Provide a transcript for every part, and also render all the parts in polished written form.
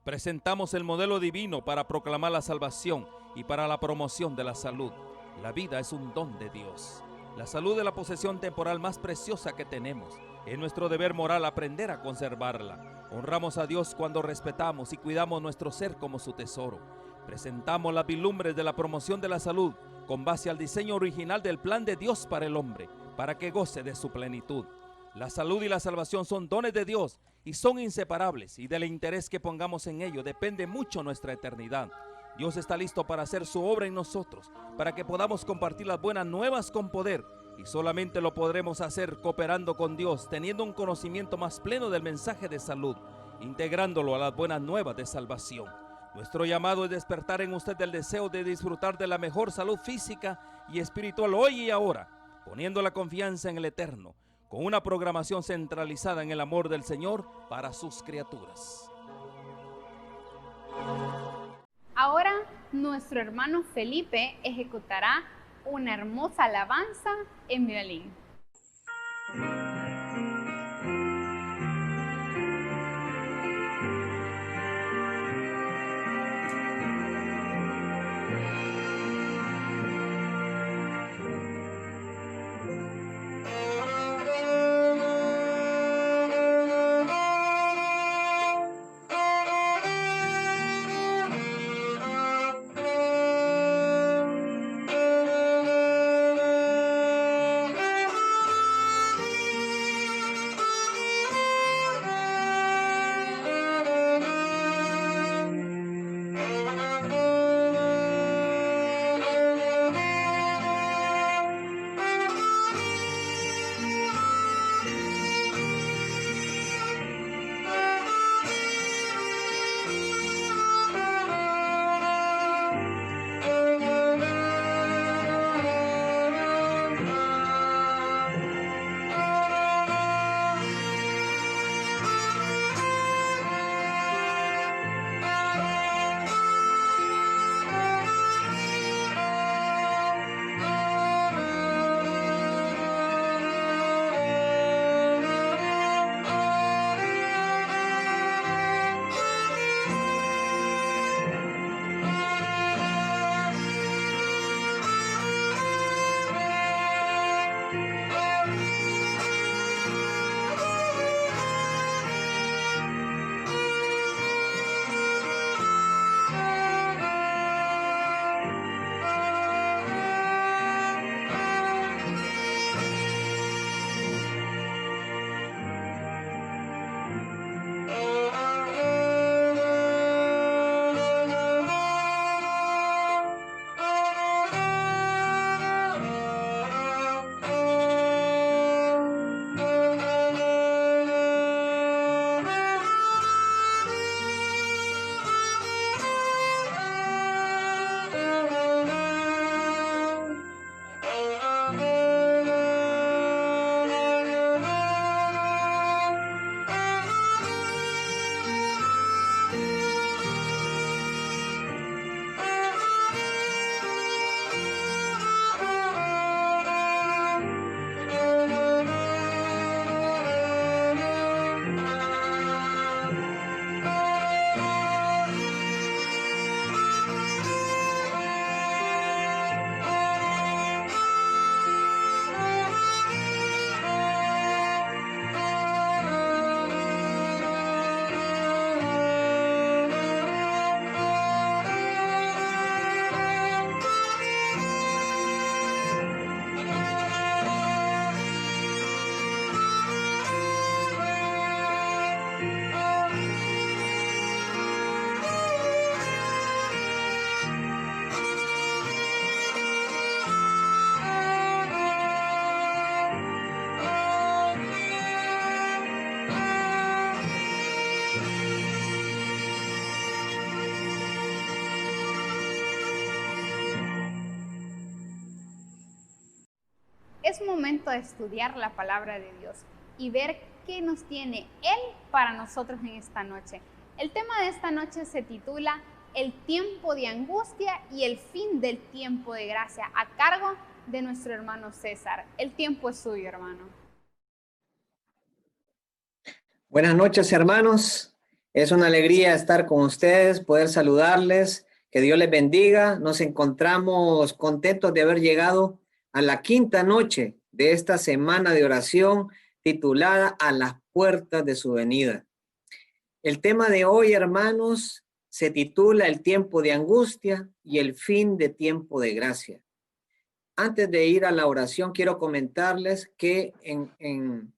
Presentamos el modelo divino para proclamar la salvación y para la promoción de la salud. La vida es un don de Dios. La salud es la posesión temporal más preciosa que tenemos. Es nuestro deber moral aprender a conservarla. Honramos a Dios cuando respetamos y cuidamos nuestro ser como su tesoro. Presentamos las vislumbres de la promoción de la salud con base al diseño original del plan de Dios para el hombre, para que goce de su plenitud. La salud y la salvación son dones de Dios y son inseparables, y del interés que pongamos en ello depende mucho nuestra eternidad. Dios está listo para hacer su obra en nosotros, para que podamos compartir las buenas nuevas con poder, y solamente lo podremos hacer cooperando con Dios, teniendo un conocimiento más pleno del mensaje de salud, integrándolo a las buenas nuevas de salvación. Nuestro llamado es despertar en usted el deseo de disfrutar de la mejor salud física y espiritual hoy y ahora, poniendo la confianza en el Eterno, con una programación centralizada en el amor del Señor para sus criaturas. Ahora nuestro hermano Felipe ejecutará una hermosa alabanza en violín. Es momento de estudiar la palabra de Dios y ver qué nos tiene Él para nosotros en esta noche. El tema de esta noche se titula El tiempo de angustia y el fin del tiempo de gracia, a cargo de nuestro hermano César. El tiempo es suyo, hermano. Buenas noches, hermanos. Es una alegría estar con ustedes, poder saludarles, que Dios les bendiga. Nos encontramos contentos de haber llegado a la quinta noche de esta semana de oración titulada A las puertas de su venida. El tema de hoy, hermanos, se titula El tiempo de angustia y el fin de tiempo de gracia. Antes de ir a la oración, quiero comentarles que en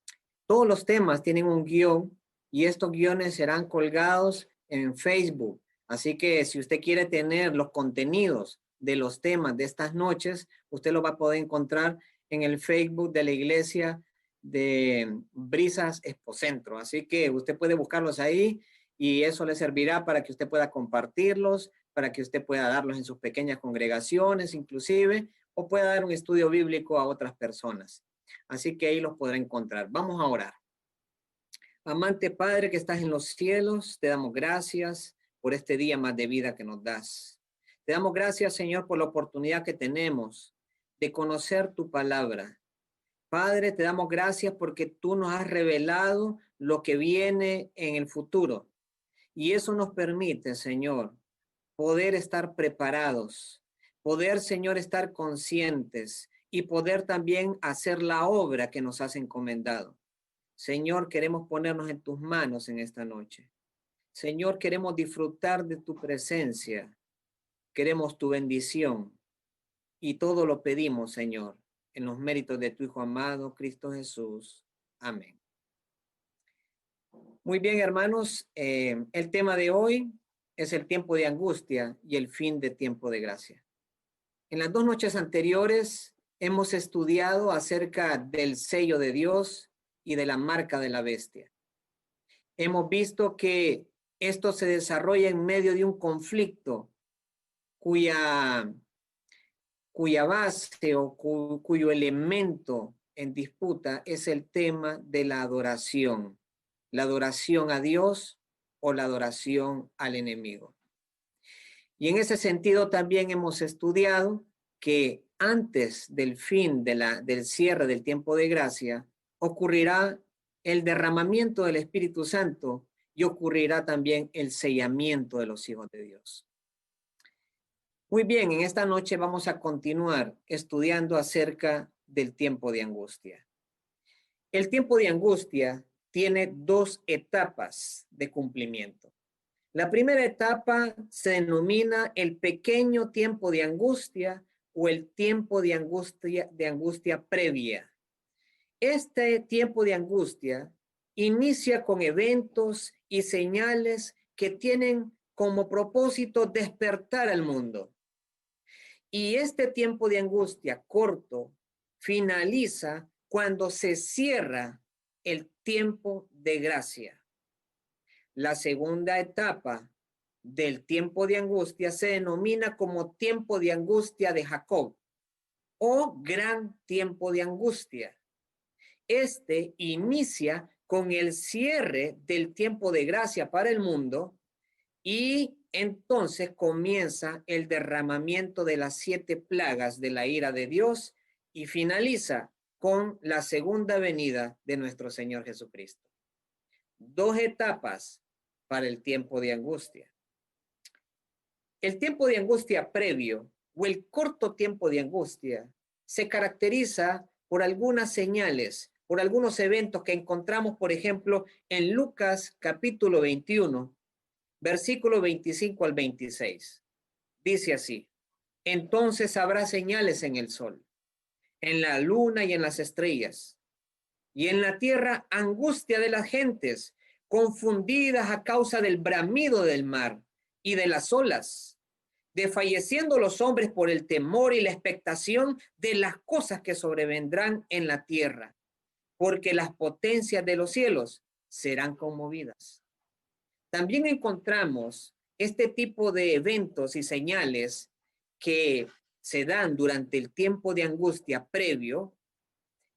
todos los temas tienen un guión y estos guiones serán colgados en Facebook. Así que si usted quiere tener los contenidos de los temas de estas noches, usted lo va a poder encontrar en el Facebook de la iglesia de Brisas Expocentro. Así que usted puede buscarlos ahí y eso le servirá para que usted pueda compartirlos, para que usted pueda darlos en sus pequeñas congregaciones inclusive, o pueda dar un estudio bíblico a otras personas. Así que ahí los podrá encontrar. Vamos a orar. Amante Padre que estás en los cielos, te damos gracias por este día más de vida que nos das. Te damos gracias, Señor, por la oportunidad que tenemos de conocer tu palabra. Padre, te damos gracias porque tú nos has revelado lo que viene en el futuro. Y eso nos permite, Señor, poder estar preparados, poder, Señor, estar conscientes y poder también hacer la obra que nos has encomendado. Señor, queremos ponernos en tus manos en esta noche. Señor, queremos disfrutar de tu presencia. Queremos tu bendición. Y todo lo pedimos, Señor, en los méritos de tu Hijo amado, Cristo Jesús. Amén. Muy bien, hermanos. El tema de hoy es el tiempo de angustia y el fin de tiempo de gracia. En las dos noches anteriores hemos estudiado acerca del sello de Dios y de la marca de la bestia. Hemos visto que esto se desarrolla en medio de un conflicto cuya base o cuyo elemento en disputa es el tema de la adoración a Dios o la adoración al enemigo. Y en ese sentido también hemos estudiado que antes del fin del cierre del tiempo de gracia ocurrirá el derramamiento del Espíritu Santo y ocurrirá también el sellamiento de los hijos de Dios. Muy bien, en esta noche vamos a continuar estudiando acerca del tiempo de angustia. El tiempo de angustia tiene dos etapas de cumplimiento. La primera etapa se denomina el pequeño tiempo de angustia o el tiempo de angustia previa. Este tiempo de angustia inicia con eventos y señales que tienen como propósito despertar al mundo. Y este tiempo de angustia corto finaliza cuando se cierra el tiempo de gracia. La segunda etapa del tiempo de angustia se denomina como tiempo de angustia de Jacob o gran tiempo de angustia. Este inicia con el cierre del tiempo de gracia para el mundo y entonces comienza el derramamiento de las 7 plagas de la ira de Dios y finaliza con la segunda venida de nuestro Señor Jesucristo. Dos etapas para el tiempo de angustia. El tiempo de angustia previo o el corto tiempo de angustia se caracteriza por algunas señales, por algunos eventos que encontramos, por ejemplo, en Lucas capítulo 21, versículo 25 al 26. Dice así: entonces habrá señales en el sol, en la luna y en las estrellas, y en la tierra angustia de las gentes, confundidas a causa del bramido del mar y de las olas, desfalleciendo los hombres por el temor y la expectación de las cosas que sobrevendrán en la tierra, porque las potencias de los cielos serán conmovidas. También encontramos este tipo de eventos y señales que se dan durante el tiempo de angustia previo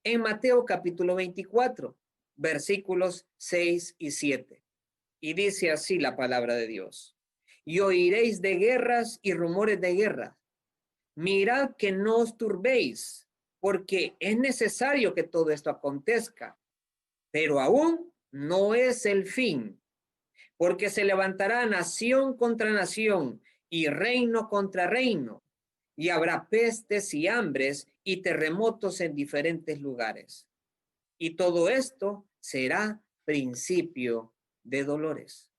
en Mateo capítulo 24, versículos 6 y 7. Y dice así la palabra de Dios: y oiréis de guerras y rumores de guerra. Mirad que no os turbéis, porque es necesario que todo esto acontezca, pero aún no es el fin, porque se levantará nación contra nación y reino contra reino, y habrá pestes y hambres y terremotos en diferentes lugares. Y todo esto será principio de dolores.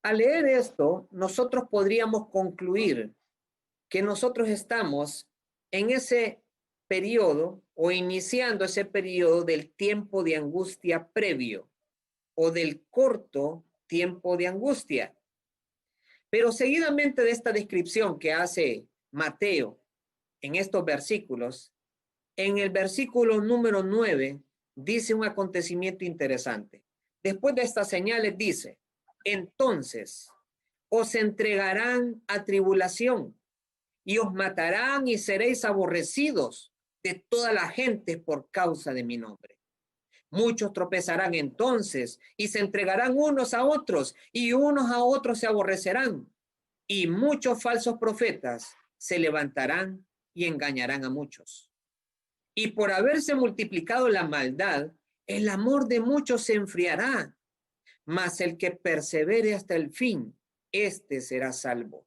Al leer esto, nosotros podríamos concluir que nosotros estamos en ese periodo o iniciando ese periodo del tiempo de angustia previo o del corto tiempo de angustia. Pero seguidamente de esta descripción que hace Mateo en estos versículos, en el versículo número 9 dice un acontecimiento interesante. Después de estas señales dice, entonces os entregarán a tribulación y os matarán y seréis aborrecidos de toda la gente por causa de mi nombre. Muchos tropezarán entonces y se entregarán unos a otros y unos a otros se aborrecerán. Y muchos falsos profetas se levantarán y engañarán a muchos. Y por haberse multiplicado la maldad, el amor de muchos se enfriará. Mas el que persevere hasta el fin, éste será salvo.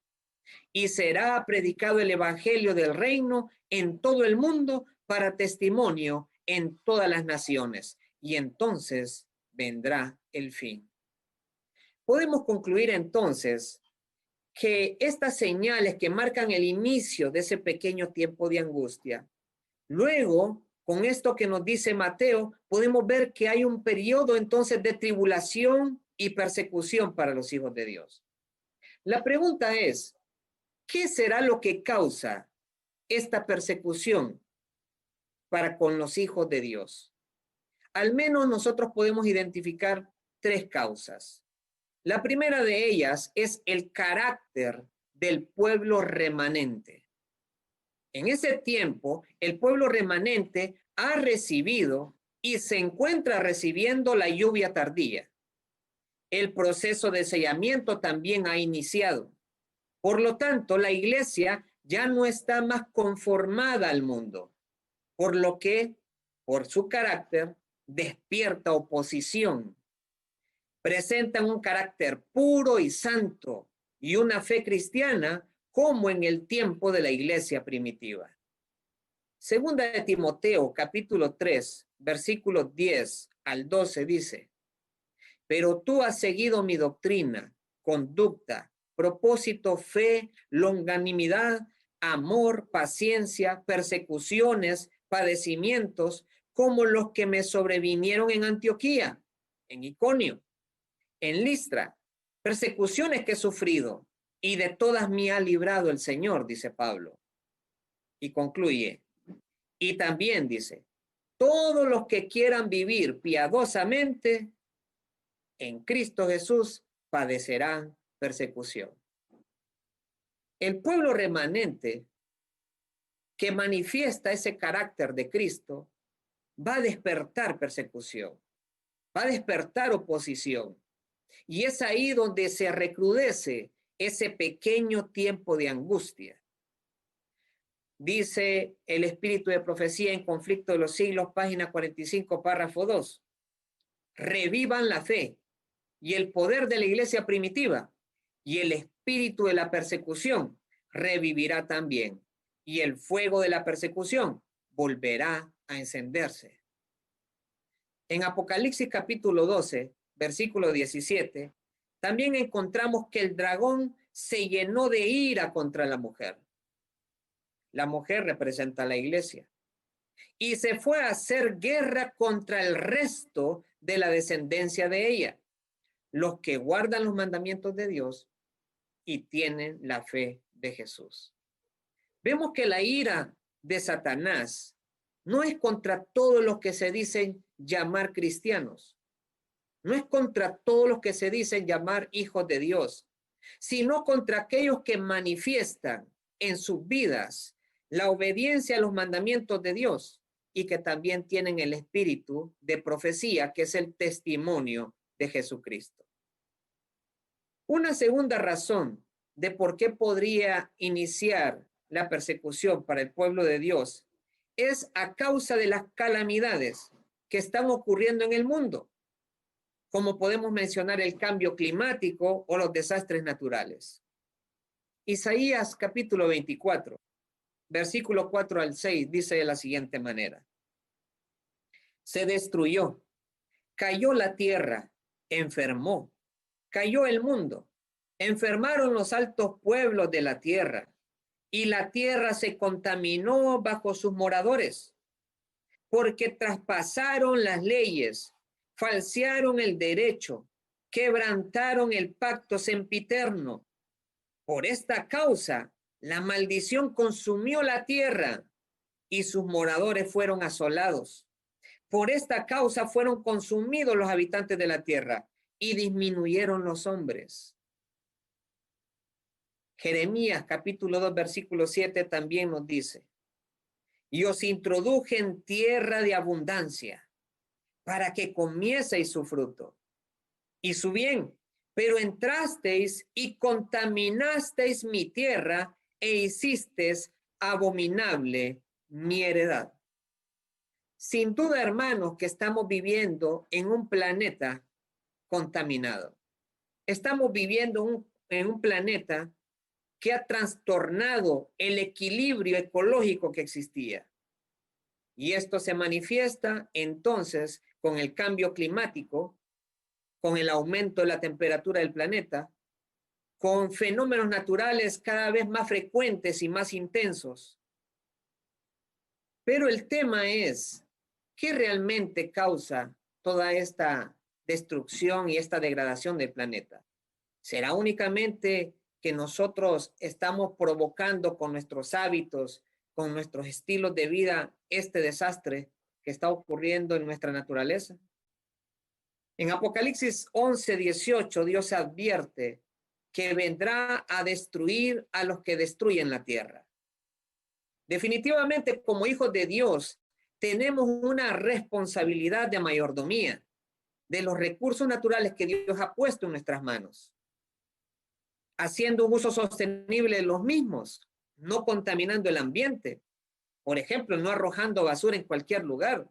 Y será predicado el evangelio del reino en todo el mundo para testimonio en todas las naciones. Y entonces vendrá el fin. Podemos concluir entonces que estas señales que marcan el inicio de ese pequeño tiempo de angustia, luego, con esto que nos dice Mateo, podemos ver que hay un periodo entonces de tribulación y persecución para los hijos de Dios. La pregunta es, ¿qué será lo que causa esta persecución para con los hijos de Dios? Al menos nosotros podemos identificar tres causas. La primera de ellas es el carácter del pueblo remanente. En ese tiempo, el pueblo remanente ha recibido y se encuentra recibiendo la lluvia tardía. El proceso de sellamiento también ha iniciado. Por lo tanto, la iglesia ya no está más conformada al mundo, por lo que, por su carácter, despierta oposición. Presentan un carácter puro y santo y una fe cristiana como en el tiempo de la iglesia primitiva. Segunda de Timoteo, capítulo 3, versículos 10 al 12 dice, pero tú has seguido mi doctrina, conducta, propósito, fe, longanimidad, amor, paciencia, persecuciones, padecimientos, como los que me sobrevinieron en Antioquía, en Iconio, en Listra, persecuciones que he sufrido, y de todas me ha librado el Señor, dice Pablo. Y concluye, y también dice, todos los que quieran vivir piadosamente en Cristo Jesús padecerán persecución. El pueblo remanente que manifiesta ese carácter de Cristo va a despertar persecución, va a despertar oposición. Y es ahí donde se recrudece ese pequeño tiempo de angustia. Dice el Espíritu de Profecía en Conflicto de los Siglos, página 45, párrafo 2. Revivan la fe y el poder de la iglesia primitiva, y el espíritu de la persecución revivirá también, y el fuego de la persecución volverá a encenderse. En Apocalipsis capítulo 12, versículo 17, también encontramos que el dragón se llenó de ira contra la mujer. La mujer representa a la iglesia. Y se fue a hacer guerra contra el resto de la descendencia de ella, los que guardan los mandamientos de Dios y tienen la fe de Jesús. Vemos que la ira de Satanás no es contra todos los que se dicen llamar cristianos, no es contra todos los que se dicen llamar hijos de Dios, sino contra aquellos que manifiestan en sus vidas la obediencia a los mandamientos de Dios y que también tienen el espíritu de profecía, que es el testimonio de Jesucristo. Una segunda razón de por qué podría iniciar la persecución para el pueblo de Dios es a causa de las calamidades que están ocurriendo en el mundo, como podemos mencionar el cambio climático o los desastres naturales. Isaías capítulo 24, versículo 4 al 6, dice de la siguiente manera: se destruyó, cayó la tierra, enfermó, cayó el mundo, enfermaron los altos pueblos de la tierra, y la tierra se contaminó bajo sus moradores, porque traspasaron las leyes, falsearon el derecho, quebrantaron el pacto sempiterno. Por esta causa, la maldición consumió la tierra y sus moradores fueron asolados. Por esta causa fueron consumidos los habitantes de la tierra y disminuyeron los hombres. Jeremías capítulo 2, versículo 7 también nos dice: y os introduje en tierra de abundancia, para que comieseis su fruto y su bien, pero entrasteis y contaminasteis mi tierra e hicisteis abominable mi heredad. Sin duda, hermanos, que estamos viviendo en un planeta contaminado. Estamos viviendo en un planeta que ha trastornado el equilibrio ecológico que existía. Y esto se manifiesta entonces con el cambio climático, con el aumento de la temperatura del planeta, con fenómenos naturales cada vez más frecuentes y más intensos. Pero el tema es, ¿qué realmente causa toda esta destrucción y esta degradación del planeta? ¿Será únicamente que nosotros estamos provocando con nuestros hábitos, con nuestros estilos de vida, este desastre que está ocurriendo en nuestra naturaleza? En Apocalipsis 11:18, Dios advierte que vendrá a destruir a los que destruyen la tierra. Definitivamente, como hijos de Dios, tenemos una responsabilidad de mayordomía de los recursos naturales que Dios ha puesto en nuestras manos, haciendo un uso sostenible de los mismos, no contaminando el ambiente. Por ejemplo, no arrojando basura en cualquier lugar.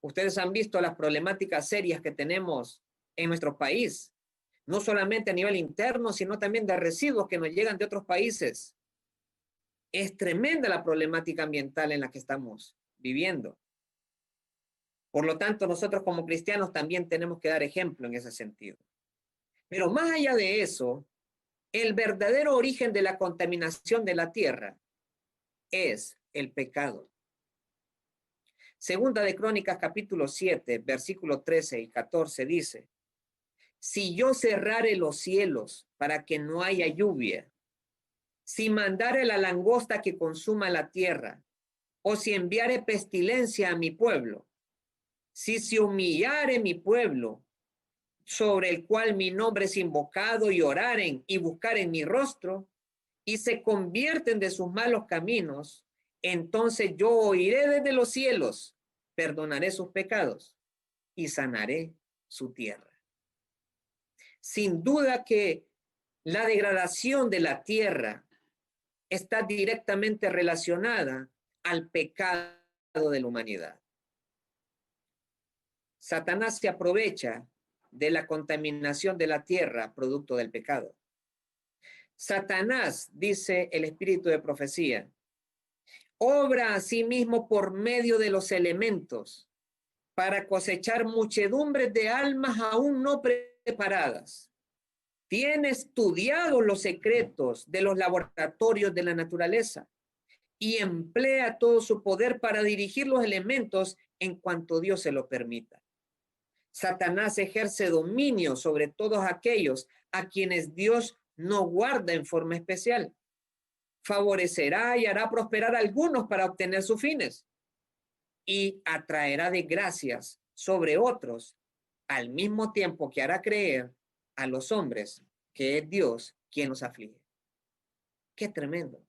Ustedes han visto las problemáticas serias que tenemos en nuestro país, no solamente a nivel interno, sino también de residuos que nos llegan de otros países. Es tremenda la problemática ambiental en la que estamos viviendo. Por lo tanto, nosotros como cristianos también tenemos que dar ejemplo en ese sentido. Pero más allá de eso, el verdadero origen de la contaminación de la tierra es el pecado. Segunda de Crónicas, capítulo 7, versículos 13 y 14 dice: si yo cerrare los cielos para que no haya lluvia, si mandare la langosta que consuma la tierra, o si enviare pestilencia a mi pueblo, si se humillare mi pueblo, sobre el cual mi nombre es invocado, y oraren y buscaren mi rostro, y se convierten de sus malos caminos, entonces yo oiré desde los cielos, perdonaré sus pecados y sanaré su tierra. Sin duda que la degradación de la tierra está directamente relacionada al pecado de la humanidad. Satanás se aprovecha de la contaminación de la tierra producto del pecado. Satanás, dice el espíritu de profecía, obra a sí mismo por medio de los elementos para cosechar muchedumbres de almas aún no preparadas. Tiene estudiado los secretos de los laboratorios de la naturaleza y emplea todo su poder para dirigir los elementos en cuanto Dios se lo permita. Satanás ejerce dominio sobre todos aquellos a quienes Dios no guarda en forma especial. Favorecerá y hará prosperar a algunos para obtener sus fines y atraerá desgracias sobre otros, al mismo tiempo que hará creer a los hombres que es Dios quien los aflige. ¡Qué tremendo!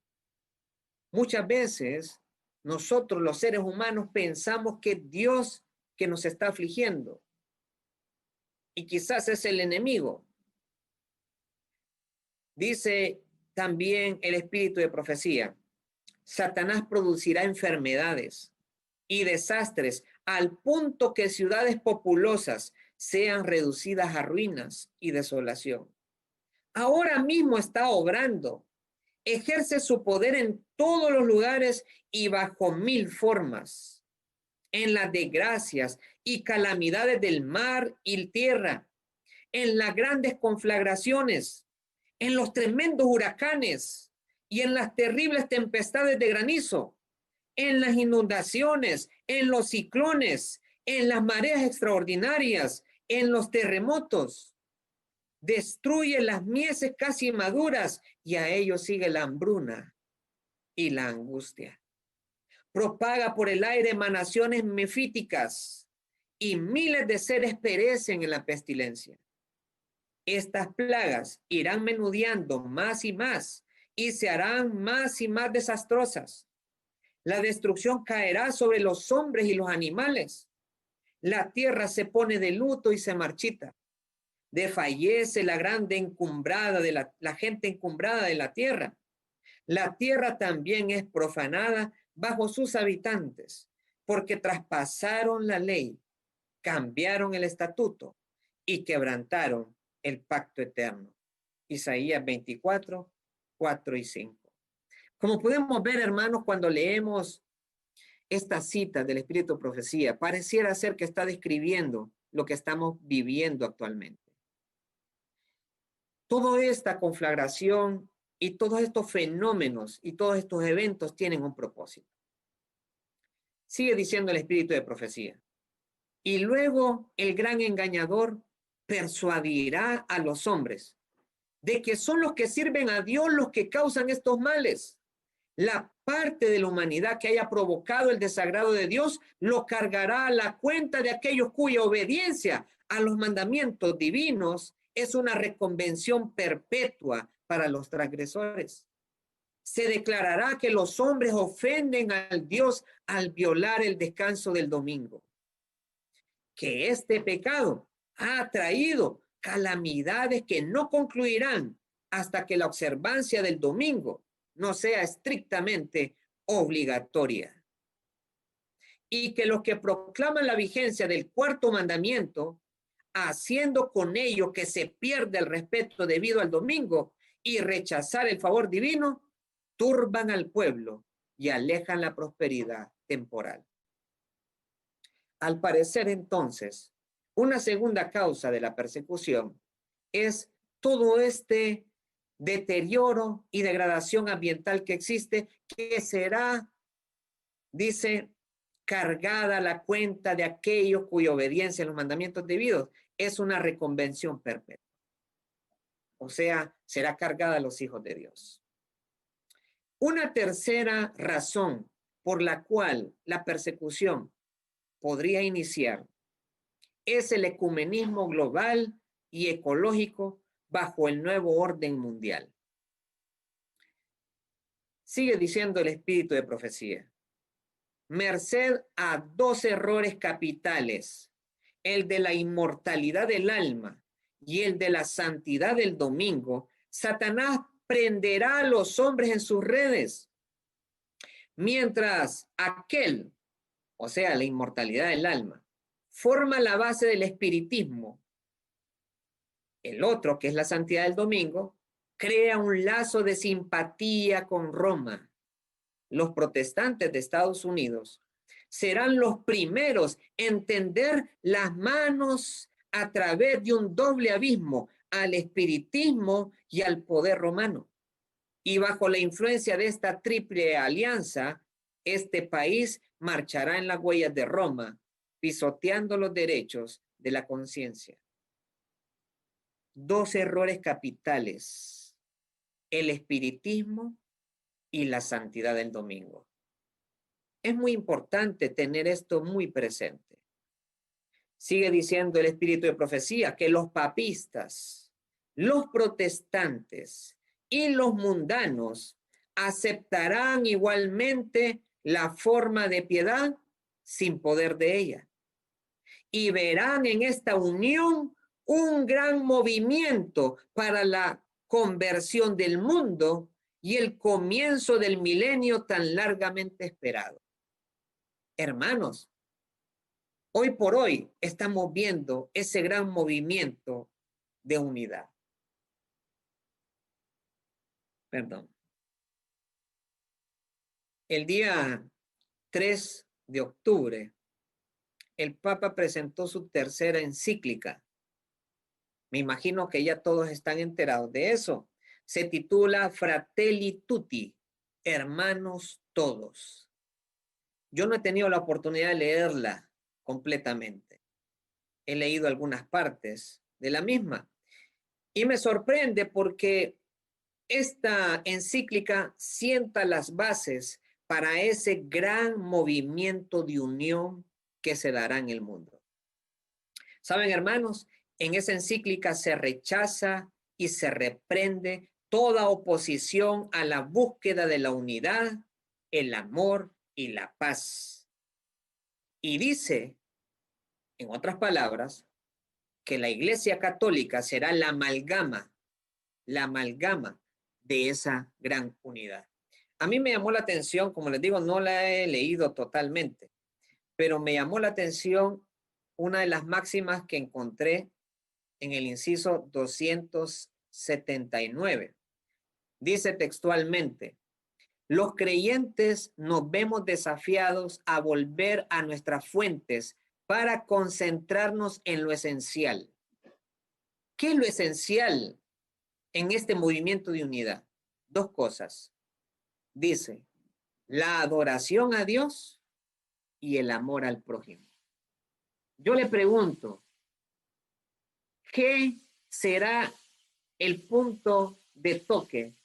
Muchas veces nosotros los seres humanos pensamos que es Dios que nos está afligiendo y quizás es el enemigo. Dice también el espíritu de profecía: Satanás producirá enfermedades y desastres al punto que ciudades populosas sean reducidas a ruinas y desolación. Ahora mismo está obrando, ejerce su poder en todos los lugares y bajo mil formas, en las desgracias y calamidades del mar y tierra, en las grandes conflagraciones, en los tremendos huracanes y en las terribles tempestades de granizo, en las inundaciones, en los ciclones, en las mareas extraordinarias, en los terremotos. Destruye las mieses casi maduras y a ellos sigue la hambruna y la angustia. Propaga por el aire emanaciones mefíticas y miles de seres perecen en la pestilencia. Estas plagas irán menudeando más y se harán más y más desastrosas. La destrucción caerá sobre los hombres y los animales. La tierra se pone de luto y se marchita. Desfallece la grande encumbrada de la gente encumbrada de la tierra. La tierra también es profanada bajo sus habitantes, porque traspasaron la ley, cambiaron el estatuto y quebrantaron el pacto eterno. Isaías 24, 4 y 5. Como podemos ver, hermanos, cuando leemos esta cita del Espíritu de Profecía, pareciera ser que está describiendo lo que estamos viviendo actualmente. Toda esta conflagración y todos estos fenómenos y todos estos eventos tienen un propósito. Sigue diciendo el Espíritu de Profecía. Y luego el gran engañador persuadirá a los hombres de que son los que sirven a Dios los que causan estos males. La parte de la humanidad que haya provocado el desagrado de Dios lo cargará a la cuenta de aquellos cuya obediencia a los mandamientos divinos es una reconvención perpetua para los transgresores. Se declarará que los hombres ofenden al Dios al violar el descanso del domingo. Que este pecado ha traído calamidades que no concluirán hasta que la observancia del domingo no sea estrictamente obligatoria. Y que los que proclaman la vigencia del cuarto mandamiento, haciendo con ello que se pierda el respeto debido al domingo y rechazar el favor divino, turban al pueblo y alejan la prosperidad temporal. Al parecer, entonces, una segunda causa de la persecución es todo este deterioro y degradación ambiental que existe, que será, dice, cargada a la cuenta de aquellos cuya obediencia a los mandamientos debidos es una reconvención perpetua. O sea, será cargada a los hijos de Dios. Una tercera razón por la cual la persecución podría iniciar es el ecumenismo global y ecológico bajo el nuevo orden mundial. Sigue diciendo el Espíritu de Profecía. Merced a dos errores capitales, el de la inmortalidad del alma y el de la santidad del domingo, Satanás prenderá a los hombres en sus redes, mientras aquel, o sea, la inmortalidad del alma, forma la base del espiritismo. El otro, que es la santidad del domingo, crea un lazo de simpatía con Roma. Los protestantes de Estados Unidos serán los primeros en tender las manos a través de un doble abismo al espiritismo y al poder romano. Y bajo la influencia de esta triple alianza, este país marchará en las huellas de Roma, pisoteando los derechos de la conciencia. Dos errores capitales: el espiritismo y la santidad del domingo. Es muy importante tener esto muy presente. Sigue diciendo el Espíritu de Profecía que los papistas, los protestantes y los mundanos aceptarán igualmente la forma de piedad sin poder de ella. Y verán en esta unión un gran movimiento para la conversión del mundo y el comienzo del milenio tan largamente esperado. Hermanos, Hoy por hoy estamos viendo ese gran movimiento de unidad. Perdón. El día 3 de octubre, el Papa presentó su tercera encíclica. Me imagino que ya todos están enterados de eso. Se titula Fratelli Tutti, hermanos todos. Yo no he tenido la oportunidad de leerla completamente. He leído algunas partes de la misma y me sorprende porque esta encíclica sienta las bases para ese gran movimiento de unión que se dará en el mundo. ¿Saben, hermanos? En esa encíclica se rechaza y se reprende toda oposición a la búsqueda de la unidad, el amor y la paz. Y dice, en otras palabras, que la Iglesia Católica será la amalgama de esa gran unidad. A mí me llamó la atención, como les digo, no la he leído totalmente, pero me llamó la atención una de las máximas que encontré en el inciso 279. Dice textualmente, los creyentes nos vemos desafiados a volver a nuestras fuentes para concentrarnos en lo esencial. ¿Qué es lo esencial en este movimiento de unidad? Dos cosas. Dice, la adoración a Dios y el amor al prójimo. Yo le pregunto, ¿qué será el punto de toque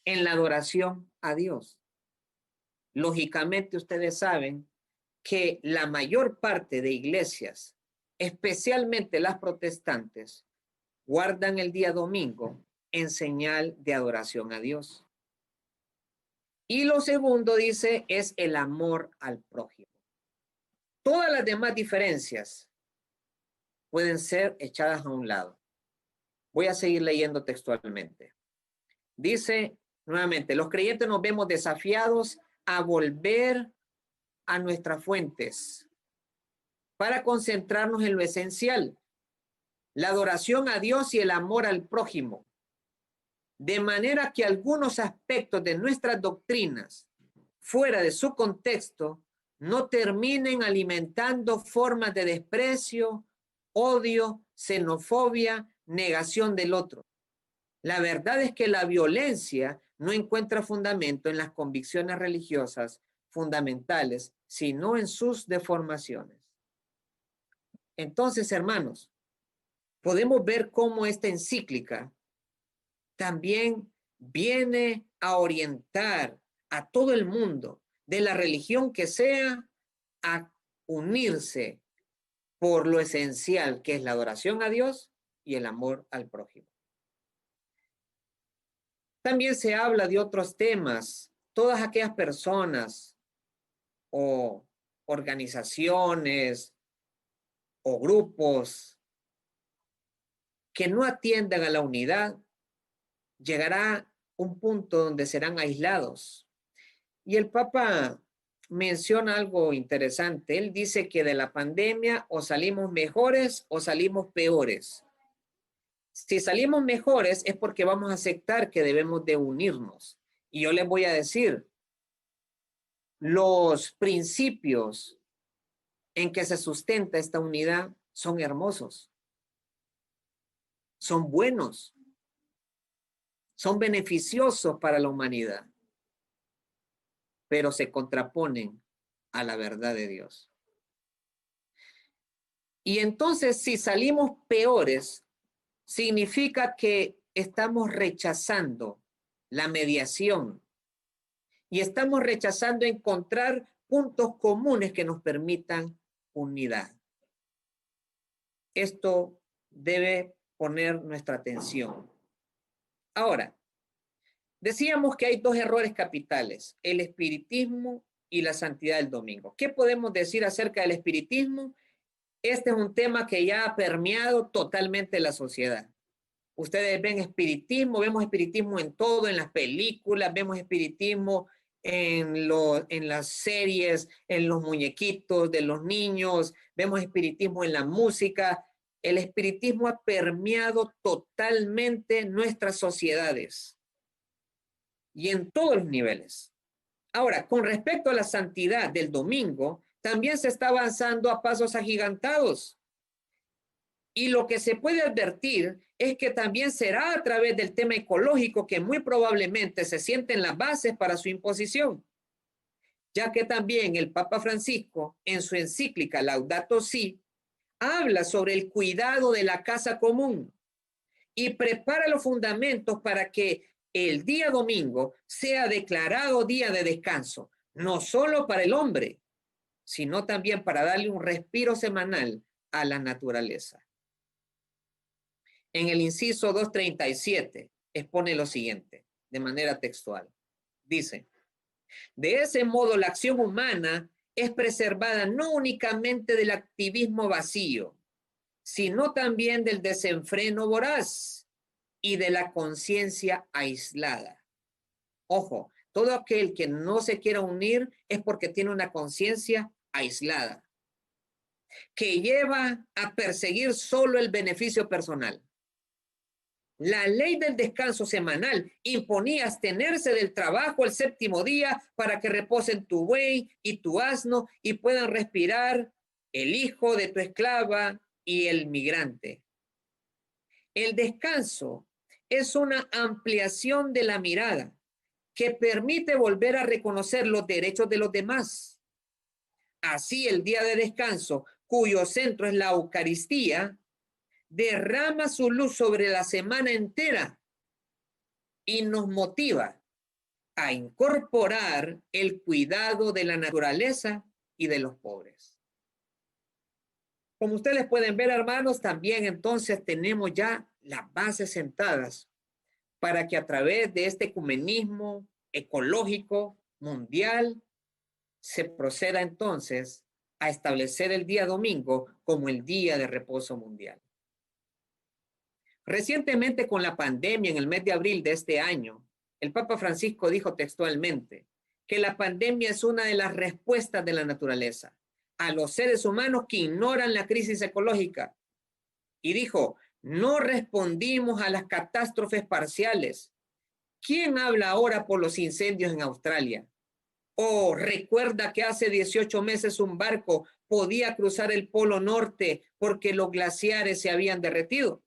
en la adoración a Dios? Lógicamente ustedes saben que la mayor parte de iglesias, especialmente las protestantes, guardan el día domingo en señal de adoración a Dios. Y lo segundo, dice, es el amor al prójimo. Todas las demás diferencias pueden ser echadas a un lado. Voy a seguir leyendo textualmente. Dice nuevamente, los creyentes nos vemos desafiados a volver a nuestras fuentes para concentrarnos en lo esencial, la adoración a Dios y el amor al prójimo, de manera que algunos aspectos de nuestras doctrinas, fuera de su contexto, no terminen alimentando formas de desprecio, odio, xenofobia, negación del otro. La verdad es que la violencia no encuentra fundamento en las convicciones religiosas fundamentales, sino en sus deformaciones. Entonces, hermanos, podemos ver cómo esta encíclica también viene a orientar a todo el mundo, de la religión que sea, a unirse por lo esencial que es la adoración a Dios y el amor al prójimo. También se habla de otros temas. Todas aquellas personas o organizaciones o grupos que no atiendan a la unidad, llegará un punto donde serán aislados. Y el Papa menciona algo interesante. Él dice que de la pandemia o salimos mejores o salimos peores. Si salimos mejores es porque vamos a aceptar que debemos de unirnos. Y yo les voy a decir, los principios en que se sustenta esta unidad son hermosos, son buenos, son beneficiosos para la humanidad, pero se contraponen a la verdad de Dios. Y entonces, si salimos peores, significa que estamos rechazando la mediación y estamos rechazando encontrar puntos comunes que nos permitan unidad. Esto debe poner nuestra atención. Ahora, decíamos que hay dos errores capitales, el espiritismo y la santidad del domingo. ¿Qué podemos decir acerca del espiritismo? Este es un tema que ya ha permeado totalmente la sociedad. Ustedes ven espiritismo, vemos espiritismo en todo, en las películas, vemos espiritismo en las series, en los muñequitos de los niños, vemos espiritismo en la música. El espiritismo ha permeado totalmente nuestras sociedades y en todos los niveles. Ahora, con respecto a la santidad del domingo, también se está avanzando a pasos agigantados. Y lo que se puede advertir es que también será a través del tema ecológico que muy probablemente se sienten las bases para su imposición, ya que también el Papa Francisco, en su encíclica Laudato Si, habla sobre el cuidado de la casa común y prepara los fundamentos para que el día domingo sea declarado día de descanso, no solo para el hombre, sino también para darle un respiro semanal a la naturaleza. En el inciso 237 expone lo siguiente, de manera textual. Dice, de ese modo la acción humana es preservada no únicamente del activismo vacío, sino también del desenfreno voraz y de la conciencia aislada. Ojo, todo aquel que no se quiera unir es porque tiene una conciencia aislada, que lleva a perseguir solo el beneficio personal. La ley del descanso semanal imponía abstenerse del trabajo el séptimo día para que reposen tu buey y tu asno y puedan respirar el hijo de tu esclava y el migrante. El descanso es una ampliación de la mirada que permite volver a reconocer los derechos de los demás. Así, el día de descanso, cuyo centro es la Eucaristía, derrama su luz sobre la semana entera y nos motiva a incorporar el cuidado de la naturaleza y de los pobres. Como ustedes pueden ver, hermanos, también entonces tenemos ya las bases sentadas para que a través de este ecumenismo ecológico mundial se proceda entonces a establecer el día domingo como el día de reposo mundial. Recientemente, con la pandemia en el mes de abril de este año, el Papa Francisco dijo textualmente que la pandemia es una de las respuestas de la naturaleza a los seres humanos que ignoran la crisis ecológica. Y dijo, no respondimos a las catástrofes parciales. ¿Quién habla ahora por los incendios en Australia? ¿O recuerda que hace 18 meses un barco podía cruzar el Polo Norte porque los glaciares se habían derretido?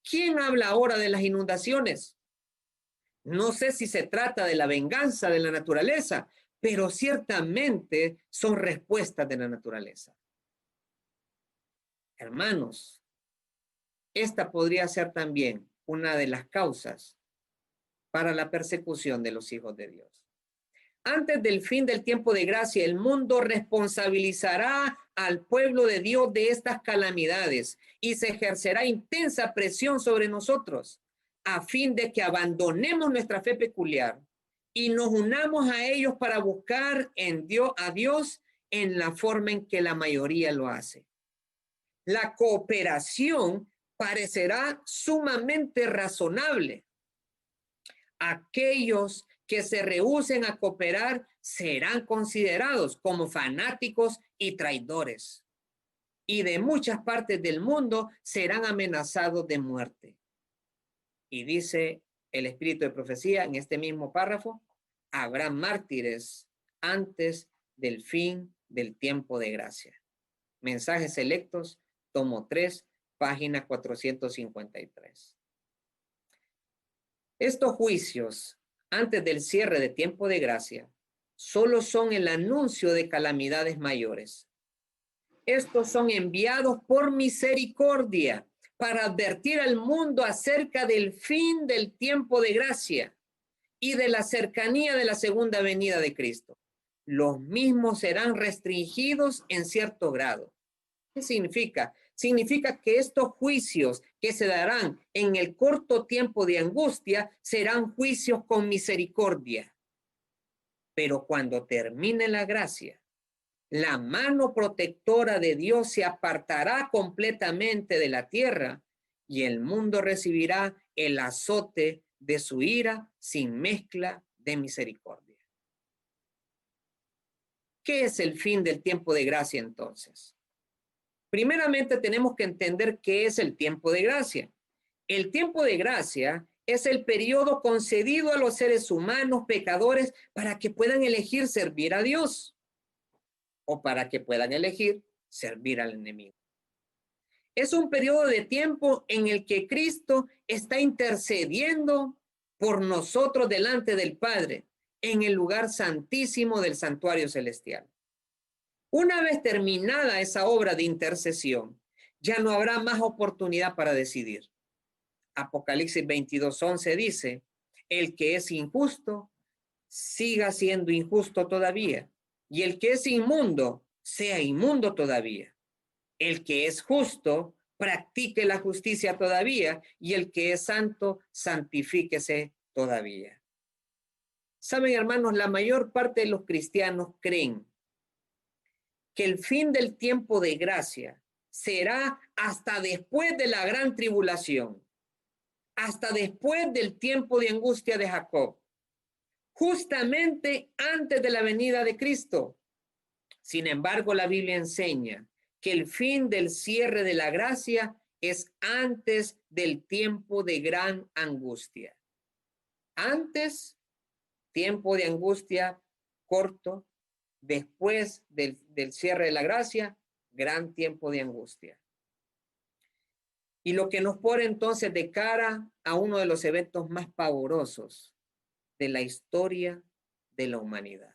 ¿Quién habla ahora de las inundaciones? No sé si se trata de la venganza de la naturaleza, pero ciertamente son respuestas de la naturaleza. Hermanos, esta podría ser también una de las causas para la persecución de los hijos de Dios. Antes del fin del tiempo de gracia, el mundo responsabilizará al pueblo de Dios de estas calamidades y se ejercerá intensa presión sobre nosotros a fin de que abandonemos nuestra fe peculiar y nos unamos a ellos para buscar a Dios en la forma en que la mayoría lo hace. La cooperación parecerá sumamente razonable. Aquellos que se rehúsen a cooperar serán considerados como fanáticos y traidores. Y de muchas partes del mundo serán amenazados de muerte. Y dice el Espíritu de Profecía en este mismo párrafo, habrá mártires antes del fin del tiempo de gracia. Mensajes selectos, tomo 3, página 453. Estos juicios antes del cierre de tiempo de gracia solo son el anuncio de calamidades mayores. Estos son enviados por misericordia para advertir al mundo acerca del fin del tiempo de gracia y de la cercanía de la segunda venida de Cristo. Los mismos serán restringidos en cierto grado. ¿Qué significa? Significa que estos juicios que se darán en el corto tiempo de angustia serán juicios con misericordia. Pero cuando termine la gracia, la mano protectora de Dios se apartará completamente de la tierra y el mundo recibirá el azote de su ira sin mezcla de misericordia. ¿Qué es el fin del tiempo de gracia entonces? Primeramente tenemos que entender qué es el tiempo de gracia. El tiempo de gracia es el periodo concedido a los seres humanos pecadores para que puedan elegir servir a Dios o para que puedan elegir servir al enemigo. Es un periodo de tiempo en el que Cristo está intercediendo por nosotros delante del Padre en el lugar santísimo del santuario celestial. Una vez terminada esa obra de intercesión, ya no habrá más oportunidad para decidir. Apocalipsis 22:11 dice, el que es injusto, siga siendo injusto todavía, y el que es inmundo, sea inmundo todavía. El que es justo, practique la justicia todavía, y el que es santo, santifíquese todavía. Saben, hermanos, la mayor parte de los cristianos creen que el fin del tiempo de gracia será hasta después de la gran tribulación, hasta después del tiempo de angustia de Jacob, justamente antes de la venida de Cristo. Sin embargo, la Biblia enseña que el fin del cierre de la gracia es antes del tiempo de gran angustia. Antes, tiempo de angustia corto, después del cierre de la gracia, gran tiempo de angustia. Y lo que nos pone entonces de cara a uno de los eventos más pavorosos de la historia de la humanidad.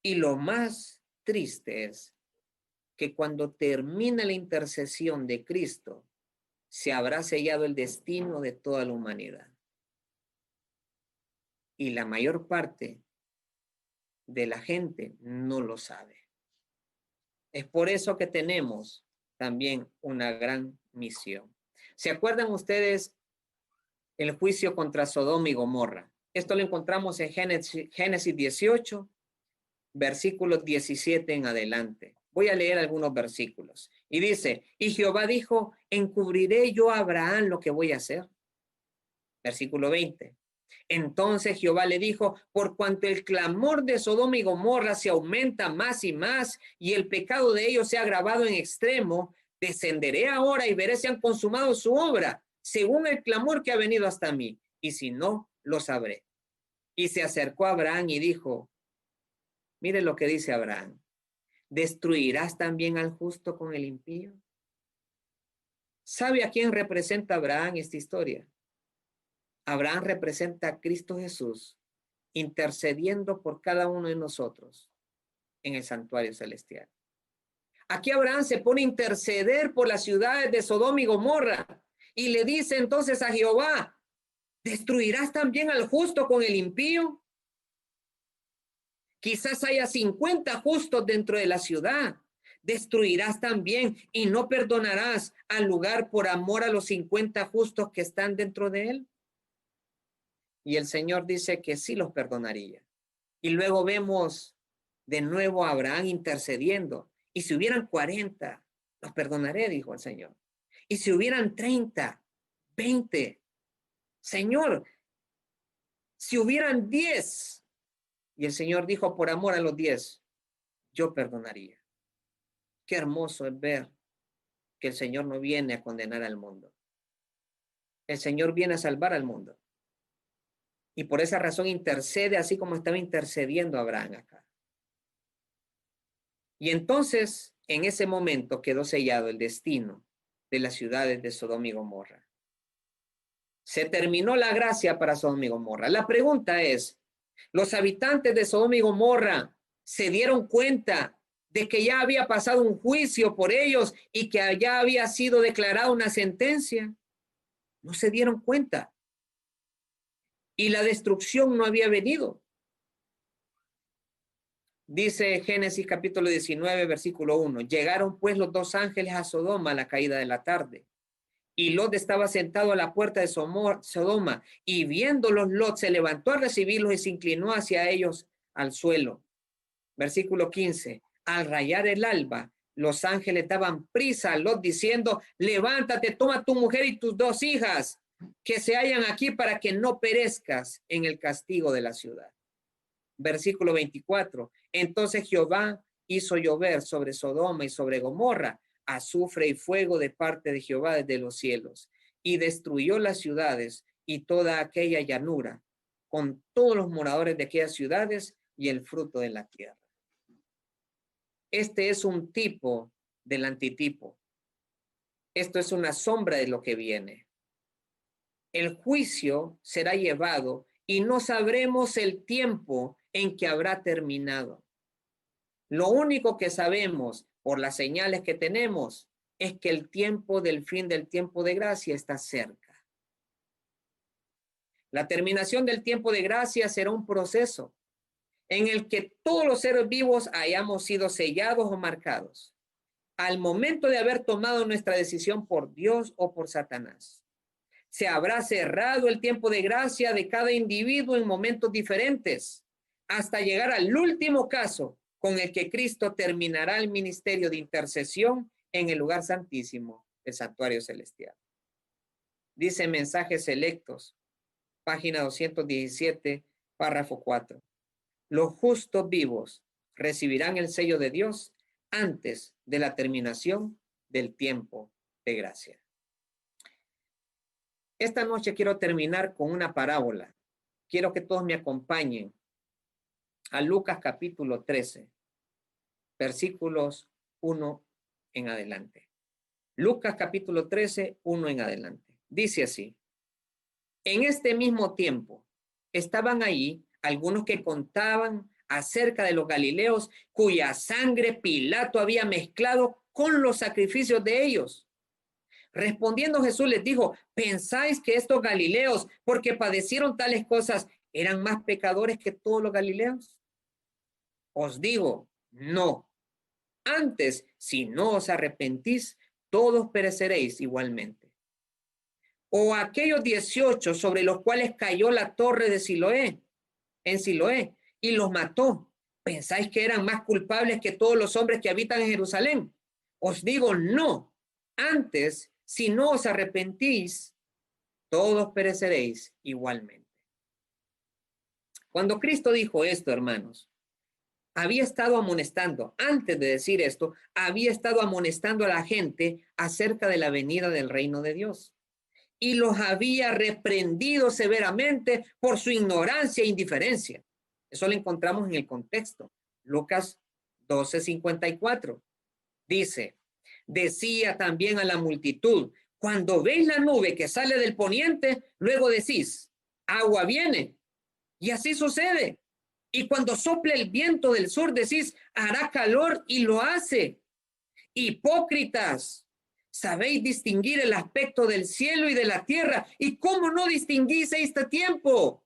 Y lo más triste es que cuando termina la intercesión de Cristo, se habrá sellado el destino de toda la humanidad. Y la mayor parte de la gente no lo sabe. Es por eso que tenemos también una gran misión. ¿Se acuerdan ustedes el juicio contra Sodoma y Gomorra? Esto lo encontramos en Génesis 18, versículos 17 en adelante. Voy a leer algunos versículos. Y dice, y Jehová dijo, ¿encubriré yo a Abraham lo que voy a hacer? Versículo 20. Entonces Jehová le dijo, por cuanto el clamor de Sodoma y Gomorra se aumenta más y más, y el pecado de ellos se ha agravado en extremo, descenderé ahora y veré si han consumado su obra, según el clamor que ha venido hasta mí, y si no, lo sabré. Y se acercó a Abraham y dijo, mire lo que dice Abraham, ¿destruirás también al justo con el impío? ¿Sabe a quién representa Abraham esta historia? Abraham representa a Cristo Jesús intercediendo por cada uno de nosotros en el santuario celestial. Aquí Abraham se pone a interceder por las ciudades de Sodoma y Gomorra y le dice entonces a Jehová, ¿destruirás también al justo con el impío? Quizás haya 50 justos dentro de la ciudad. Destruirás también y no perdonarás al lugar por amor a los 50 justos que están dentro de él. Y el Señor dice que sí los perdonaría. Y luego vemos de nuevo a Abraham intercediendo. Y si hubieran 40, los perdonaré, dijo el Señor. Y si hubieran 30, 20, Señor, si hubieran 10, y el Señor dijo, por amor a los 10, yo perdonaría. Qué hermoso es ver que el Señor no viene a condenar al mundo. El Señor viene a salvar al mundo. Y por esa razón intercede así como estaba intercediendo Abraham acá. Y entonces, en ese momento quedó sellado el destino de las ciudades de Sodoma y Gomorra. Se terminó la gracia para Sodoma y Gomorra. La pregunta es, ¿los habitantes de Sodoma y Gomorra se dieron cuenta de que ya había pasado un juicio por ellos y que ya había sido declarada una sentencia? No se dieron cuenta. Y la destrucción no había venido. Dice Génesis capítulo 19, versículo 1. Llegaron pues los dos ángeles a Sodoma a la caída de la tarde. Y Lot estaba sentado a la puerta de Sodoma, y viéndolos Lot se levantó a recibirlos y se inclinó hacia ellos al suelo. Versículo 15. Al rayar el alba, los ángeles daban prisa a Lot diciendo, levántate, toma tu mujer y tus 2 hijas, que se hallan aquí para que no perezcas en el castigo de la ciudad. Versículo 24. Entonces Jehová hizo llover sobre Sodoma y sobre Gomorra azufre y fuego de parte de Jehová desde los cielos, y destruyó las ciudades y toda aquella llanura, con todos los moradores de aquellas ciudades y el fruto de la tierra. Este es un tipo del antitipo. Esto es una sombra de lo que viene. El juicio será llevado y no sabremos el tiempo en que habrá terminado. Lo único que sabemos por las señales que tenemos es que el tiempo del fin del tiempo de gracia está cerca. La terminación del tiempo de gracia será un proceso en el que todos los seres vivos hayamos sido sellados o marcados al momento de haber tomado nuestra decisión por Dios o por Satanás. Se habrá cerrado el tiempo de gracia de cada individuo en momentos diferentes hasta llegar al último caso con el que Cristo terminará el ministerio de intercesión en el lugar santísimo, el santuario celestial. Dice Mensajes Selectos, página 217, párrafo 4. Los justos vivos recibirán el sello de Dios antes de la terminación del tiempo de gracia. Esta noche quiero terminar con una parábola. Quiero que todos me acompañen a Lucas capítulo 13, versículos 1 en adelante. Lucas capítulo 13, 1 en adelante. Dice así: en este mismo tiempo estaban allí algunos que contaban acerca de los galileos cuya sangre Pilato había mezclado con los sacrificios de ellos. Respondiendo Jesús les dijo: ¿pensáis que estos galileos, porque padecieron tales cosas, eran más pecadores que todos los galileos? Os digo, no. Antes, si no os arrepentís, todos pereceréis igualmente. O aquellos 18 sobre los cuales cayó la torre de Siloé, en Siloé, y los mató, ¿pensáis que eran más culpables que todos los hombres que habitan en Jerusalén? Os digo, no. Antes, si no os arrepentís, todos pereceréis igualmente. Cuando Cristo dijo esto, hermanos, había estado amonestando, antes de decir esto, había estado amonestando a la gente acerca de la venida del reino de Dios. Y los había reprendido severamente por su ignorancia e indiferencia. Eso lo encontramos en el contexto. Lucas 12:54. Dice: decía también a la multitud: cuando veis la nube que sale del poniente, luego decís: agua viene. Y así sucede. Y cuando sople el viento del sur, decís: hará calor, y lo hace. Hipócritas, sabéis distinguir el aspecto del cielo y de la tierra, y cómo no distinguís este tiempo.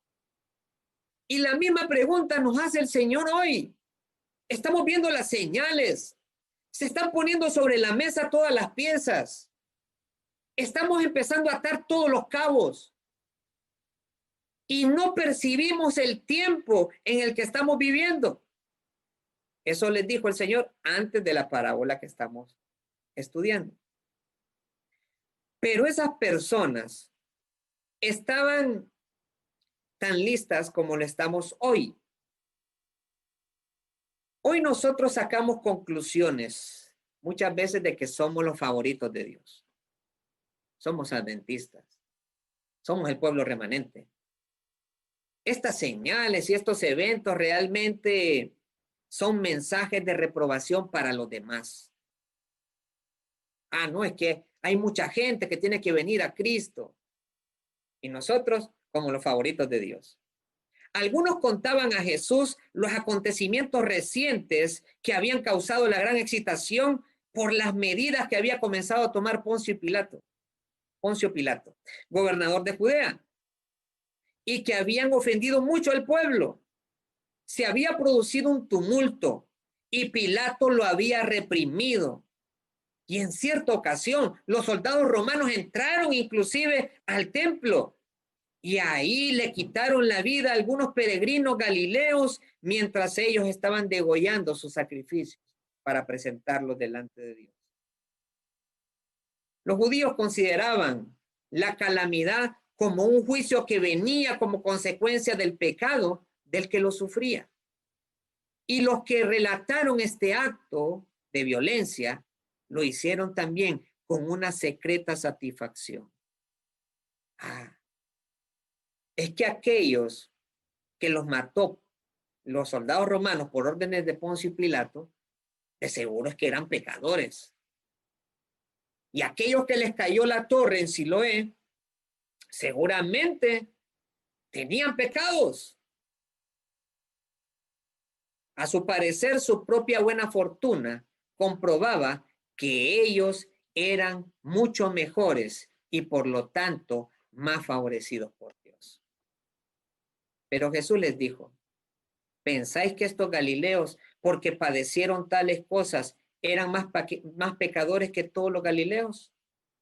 Y la misma pregunta nos hace el Señor hoy. Estamos viendo las señales. Se están poniendo sobre la mesa todas las piezas. Estamos empezando a atar todos los cabos. Y no percibimos el tiempo en el que estamos viviendo. Eso les dijo el Señor antes de la parábola que estamos estudiando. Pero esas personas estaban tan listas como lo estamos hoy. Hoy nosotros sacamos conclusiones muchas veces de que somos los favoritos de Dios. Somos adventistas. Somos el pueblo remanente. Estas señales y estos eventos realmente son mensajes de reprobación para los demás. No, es que hay mucha gente que tiene que venir a Cristo. Y nosotros como los favoritos de Dios. Algunos contaban a Jesús los acontecimientos recientes que habían causado la gran excitación por las medidas que había comenzado a tomar Poncio Pilato, gobernador de Judea, y que habían ofendido mucho al pueblo. Se había producido un tumulto y Pilato lo había reprimido. Y en cierta ocasión, los soldados romanos entraron inclusive al templo y ahí le quitaron la vida a algunos peregrinos galileos mientras ellos estaban degollando sus sacrificios para presentarlos delante de Dios. Los judíos consideraban la calamidad como un juicio que venía como consecuencia del pecado del que lo sufría. Y los que relataron este acto de violencia lo hicieron también con una secreta satisfacción. Es que aquellos que los mató los soldados romanos por órdenes de Poncio y Pilato, de seguro es que eran pecadores. Y aquellos que les cayó la torre en Siloé, seguramente tenían pecados. A su parecer, su propia buena fortuna comprobaba que ellos eran mucho mejores y por lo tanto más favorecidos por Dios. Pero Jesús les dijo, ¿pensáis que estos galileos, porque padecieron tales cosas, eran más pecadores que todos los galileos?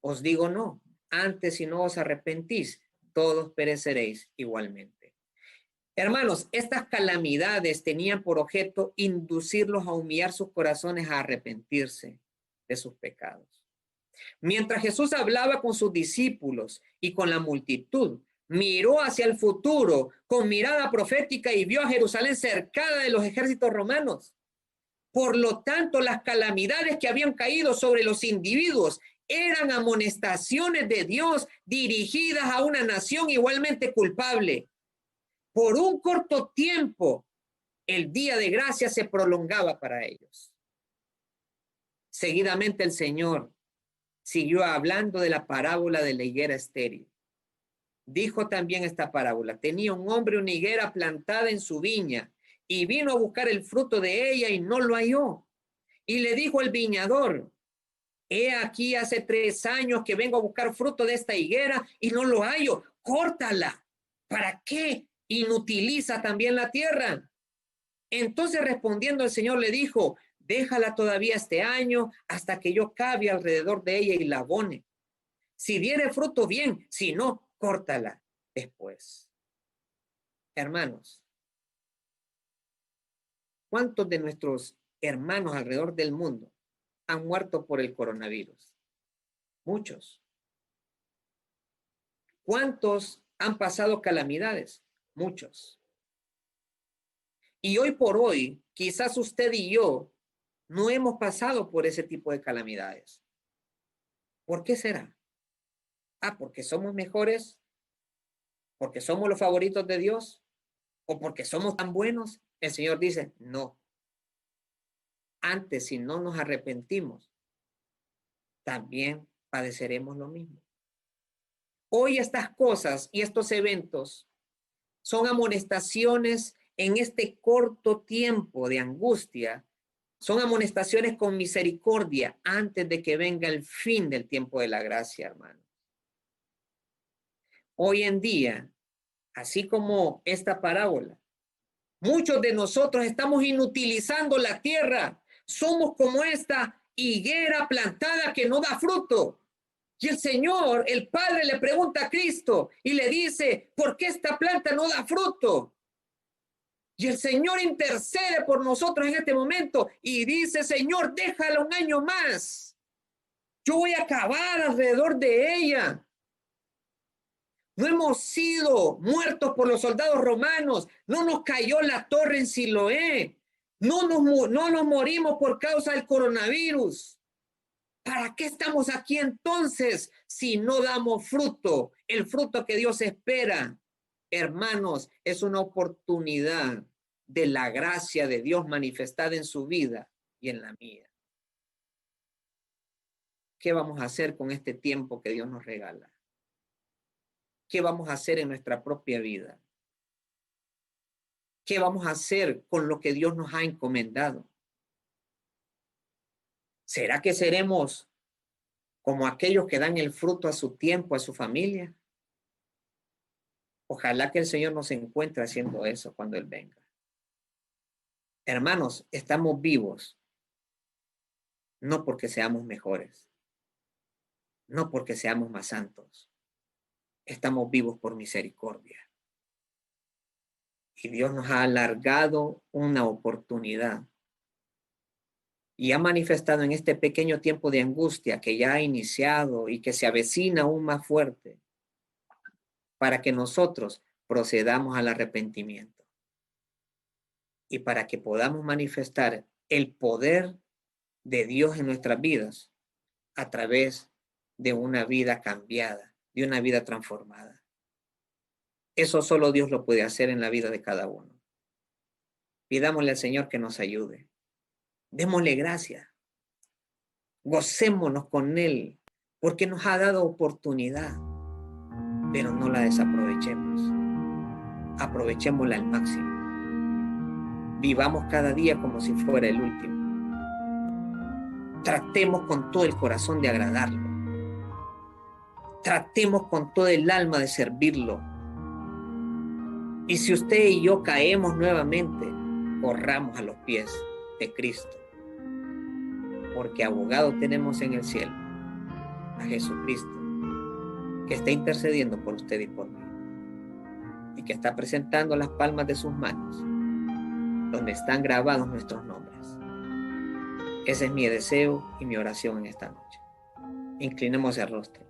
Os digo no, antes si no os arrepentís, todos pereceréis igualmente. Hermanos, estas calamidades tenían por objeto inducirlos a humillar sus corazones a arrepentirse de sus pecados. Mientras Jesús hablaba con sus discípulos y con la multitud, miró hacia el futuro con mirada profética y vio a Jerusalén cercada de los ejércitos romanos. Por lo tanto, las calamidades que habían caído sobre los individuos eran amonestaciones de Dios dirigidas a una nación igualmente culpable. Por un corto tiempo, el día de gracia se prolongaba para ellos. Seguidamente el Señor siguió hablando de la parábola de la higuera estéril. Dijo también esta parábola: tenía un hombre una higuera plantada en su viña y vino a buscar el fruto de ella y no lo halló. Y le dijo el viñador: he aquí hace 3 años que vengo a buscar fruto de esta higuera y no lo hallo. Córtala. ¿Para qué inutiliza también la tierra? Entonces respondiendo el Señor le dijo: déjala todavía este año hasta que yo cabe alrededor de ella y la abone. Si diere fruto, bien; si no, córtala después. Hermanos, ¿cuántos de nuestros hermanos alrededor del mundo han muerto por el coronavirus? Muchos. ¿Cuántos han pasado calamidades? Muchos. Y hoy por hoy, quizás usted y yo no hemos pasado por ese tipo de calamidades. ¿Por qué será? ¿Porque somos mejores? ¿Porque somos los favoritos de Dios? ¿O porque somos tan buenos? El Señor dice, no. Antes, si no nos arrepentimos, también padeceremos lo mismo. Hoy estas cosas y estos eventos son amonestaciones en este corto tiempo de angustia. Son amonestaciones con misericordia antes de que venga el fin del tiempo de la gracia, hermanos. Hoy en día, así como esta parábola, muchos de nosotros estamos inutilizando la tierra. Somos como esta higuera plantada que no da fruto. Y el Señor, el Padre, le pregunta a Cristo y le dice: ¿por qué esta planta no da fruto? Y el Señor intercede por nosotros en este momento y dice: Señor, déjala un año más. Yo voy a acabar alrededor de ella. No hemos sido muertos por los soldados romanos. No nos cayó la torre en Siloé. No nos morimos por causa del coronavirus. ¿Para qué estamos aquí entonces si no damos fruto? El fruto que Dios espera, hermanos, es una oportunidad de la gracia de Dios manifestada en su vida y en la mía. ¿Qué vamos a hacer con este tiempo que Dios nos regala? ¿Qué vamos a hacer en nuestra propia vida? ¿Qué vamos a hacer con lo que Dios nos ha encomendado? ¿Será que seremos como aquellos que dan el fruto a su tiempo, a su familia? Ojalá que el Señor nos encuentre haciendo eso cuando Él venga. Hermanos, estamos vivos, no porque seamos mejores, no porque seamos más santos. Estamos vivos por misericordia. Y Dios nos ha alargado una oportunidad y ha manifestado en este pequeño tiempo de angustia que ya ha iniciado y que se avecina aún más fuerte, para que nosotros procedamos al arrepentimiento y para que podamos manifestar el poder de Dios en nuestras vidas a través de una vida cambiada, de una vida transformada. Eso solo Dios lo puede hacer en la vida de cada uno. Pidámosle al Señor que nos ayude. Démosle gracias. Gocémonos con Él, porque nos ha dado oportunidad, pero no la desaprovechemos. Aprovechémosla al máximo. Vivamos cada día como si fuera el último. Tratemos con todo el corazón de agradarlo. Tratemos con todo el alma de servirlo. Y si usted y yo caemos nuevamente, corramos a los pies de Cristo. Porque abogado tenemos en el cielo a Jesucristo, que está intercediendo por usted y por mí. Y que está presentando las palmas de sus manos, donde están grabados nuestros nombres. Ese es mi deseo y mi oración en esta noche. Inclinemos el rostro.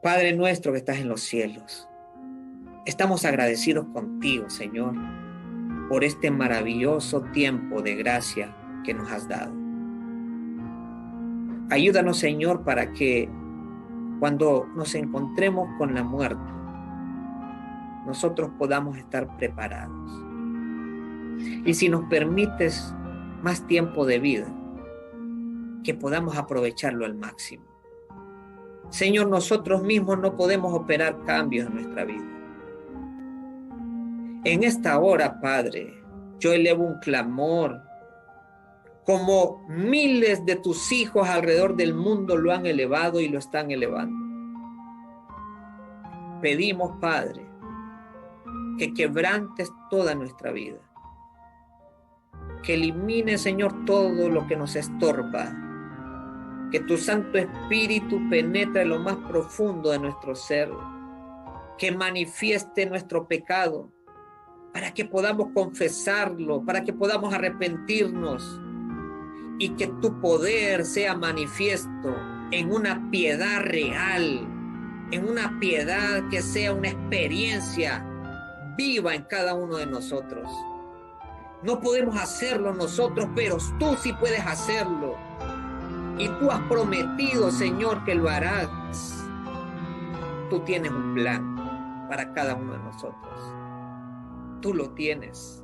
Padre nuestro que estás en los cielos, estamos agradecidos contigo, Señor, por este maravilloso tiempo de gracia que nos has dado. Ayúdanos, Señor, para que cuando nos encontremos con la muerte, nosotros podamos estar preparados. Y si nos permites más tiempo de vida, que podamos aprovecharlo al máximo. Señor, nosotros mismos no podemos operar cambios en nuestra vida. En esta hora, Padre, yo elevo un clamor, como miles de tus hijos alrededor del mundo lo han elevado y lo están elevando. Pedimos, Padre, que quebrantes toda nuestra vida, que elimine, Señor, todo lo que nos estorba, que tu Santo Espíritu penetre en lo más profundo de nuestro ser, que manifieste nuestro pecado, para que podamos confesarlo, para que podamos arrepentirnos, y que tu poder sea manifiesto en una piedad real, en una piedad que sea una experiencia viva en cada uno de nosotros. No podemos hacerlo nosotros, pero tú sí puedes hacerlo. Y tú has prometido, Señor, que lo harás. Tú tienes un plan para cada uno de nosotros. Tú lo tienes.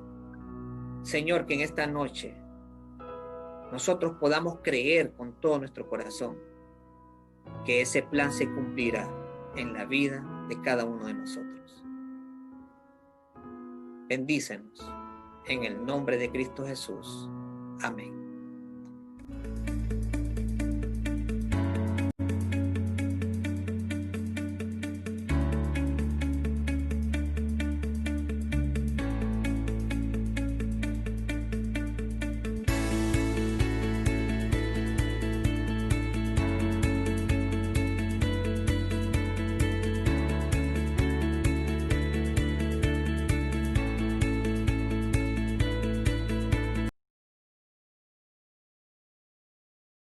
Señor, que en esta noche nosotros podamos creer con todo nuestro corazón que ese plan se cumplirá en la vida de cada uno de nosotros. Bendícenos en el nombre de Cristo Jesús. Amén.